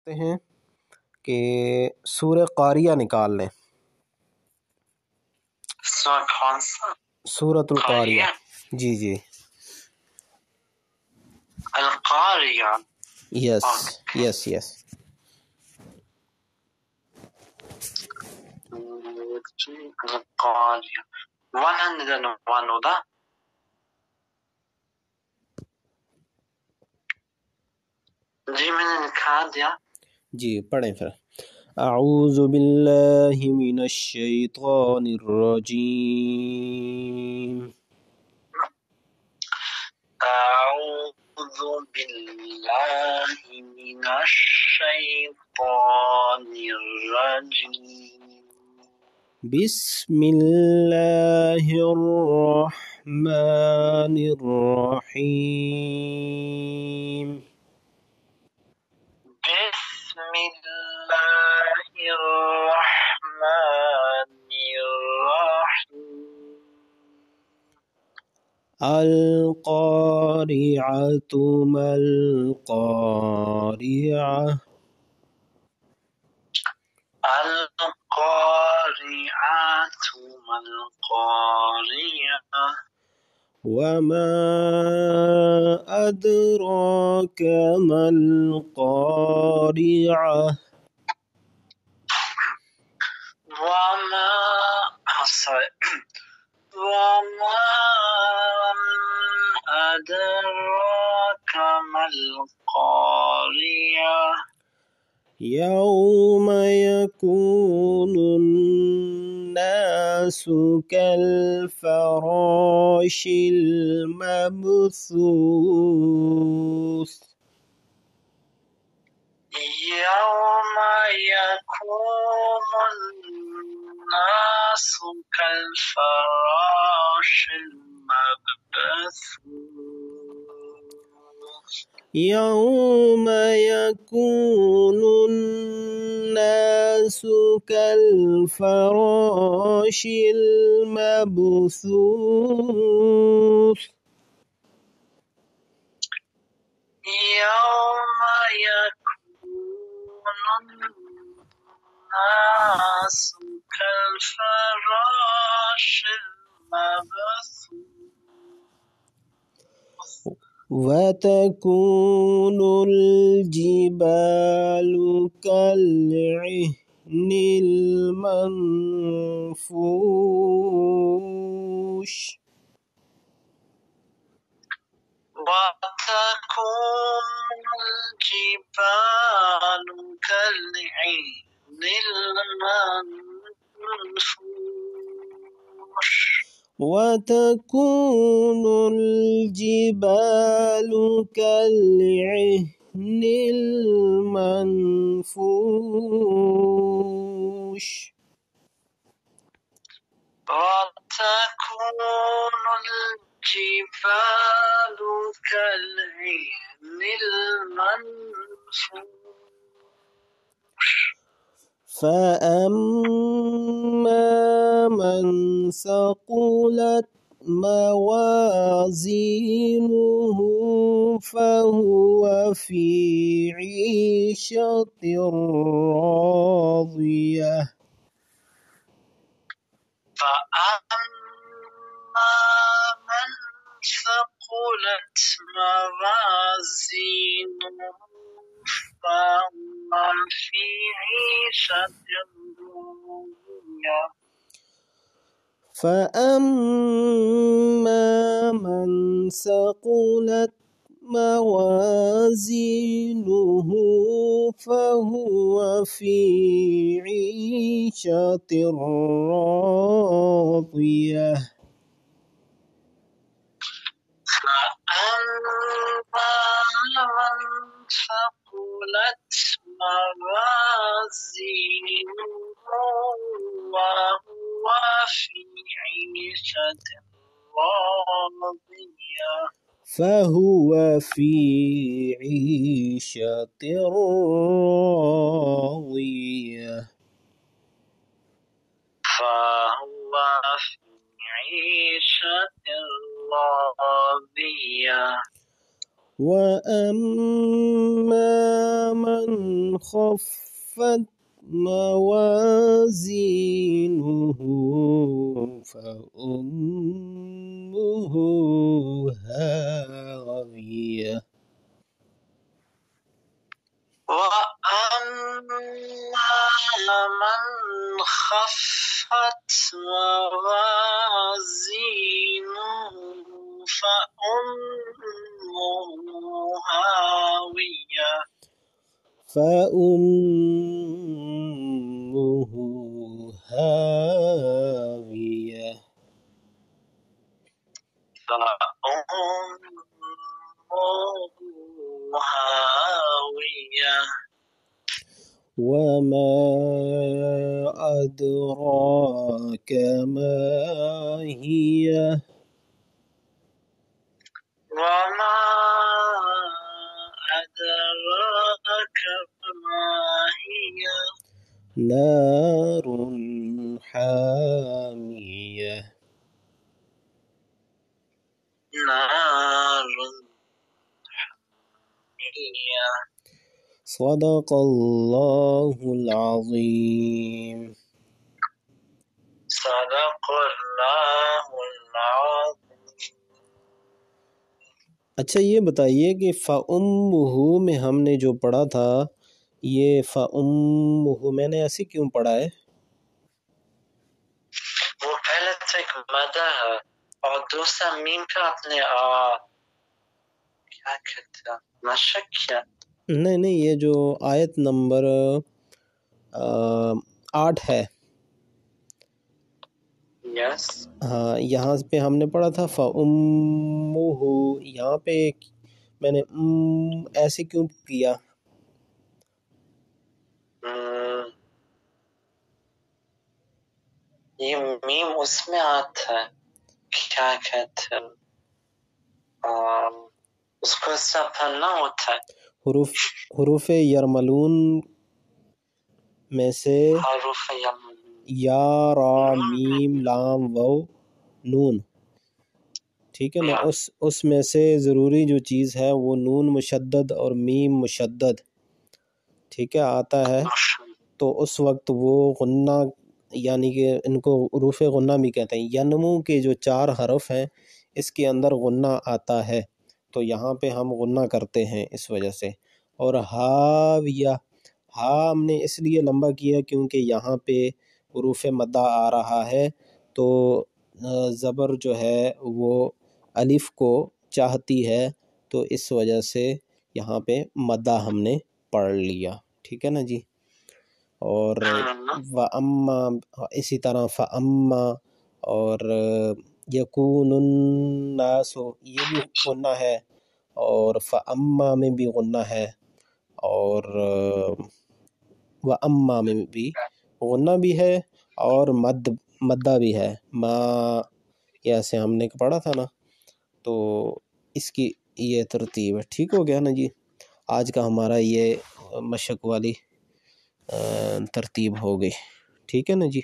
کرتے ہیں کہ سورہ قاریہ نکال لیں. کون سا؟ سورۃ القاریہ. جی جی القاریہ. یس یس یس. القاریہ 101 ہوتا. جی میں نے لکھا دیا. جی پڑھیں پھر. اعوذ باللہ من الشیطان الرجیم. اعوذ باللہ من الشیطان الرجیم. بسم اللہ الرحمن الرحیم. بسم اللہ الرحمن الرحیم. القارعۃ ما القارعۃ. القارعۃ ما القارعۃ. وما أدراك ما القارعة. وما أدراك ما القارعة. يوم يكون الناس كالفراش المبثوث. يوم يكون الناس كالفراش المبثوث. يوم يكون الناس كالفراش المبثوث. يوم يكون الناس كالفراش المبثوث. وتكون الجبال كالعهن المنفوش. وتكون الجبال كالعهن المنفوش. وتكون الجبال كالعهن المنفوش. وتكون الجبال كالعهن المنفوش. فأما من ثقلت موازينه فهو في عيشة راضية. فأما من ثقلت موازينه فهو في عيشة راضية. فأما من ثقلت موازينه فهو في عيشة راضية. فأما من ثقلت موازينه وهو في عيشة راضية. فهو في عيشة راضية. فهو في عيشة راضية. وَأَمَّا مَنْ خَفَّتْ موازينه فأمه هاوية. وأما من خفت موازينه فأمه هاوية. فأمه هاوية. فأمه هاوية. وما أدراك ما هي. وما أدراك ما هي. نار حامية. نار حامية. صدق الله العظیم. صدق اللہ العظیم. اچھا یہ بتائیے کہ فَأُمُّهُ میں ہم نے جو پڑھا تھا، یہ فَأُمُّهُ میں نے ایسے کیوں پڑھا ہے؟ وہ پہلے سے ایک مدہ ہے اور دوسرا میم کا اپنے کیا کہتے ہیں مشق کیا. نہیں یہ جو آیت نمبر 8 ہے، یس ہاں یہاں پہ ہم نے پڑھا تھا فَأُمُّهُ، یہاں پہ میں نے ایسے کیوں کیا؟ یہ میم اس میں آتا ہے کیا کہتے ہیں اس کو اس طرح پڑھنا ہوتا ہے. حروف یرملون میں سے حروف یا را میم لام واو نون، ٹھیک ہے نا، اس میں سے ضروری جو چیز ہے وہ نون مشدد اور میم مشدد، ٹھیک ہے، آتا ہے. تو اس وقت وہ غنہ، یعنی کہ ان کو حروف غنہ بھی کہتے ہیں. ینمو کے جو 4 حرف ہیں اس کے اندر غنہ آتا ہے، تو یہاں پہ ہم غنہ کرتے ہیں اس وجہ سے. اور ہاویہ، ہا ہم نے اس لیے لمبا کیا کیونکہ یہاں پہ حروف مدہ آ رہا ہے، تو زبر جو ہے وہ الف کو چاہتی ہے، تو اس وجہ سے یہاں پہ مدہ ہم نے پڑھ لیا، ٹھیک ہے نا جی. اور وَأَمَّا اسی طرح فَأَمَّا اور یکون الناس یہ بھی غنہ ہے، اور فَأَمَّا میں بھی غنہ ہے، اور وَأَمَّا میں بھی غنہ بھی ہے اور مدہ بھی ہے. ما ایسے ہم نے پڑھا تھا نا، تو اس کی یہ ترتیب ہے. ٹھیک ہو گیا نا جی. آج کا ہمارا یہ مشق والی ترتیب ہو گئی، ٹھیک ہے نا جی.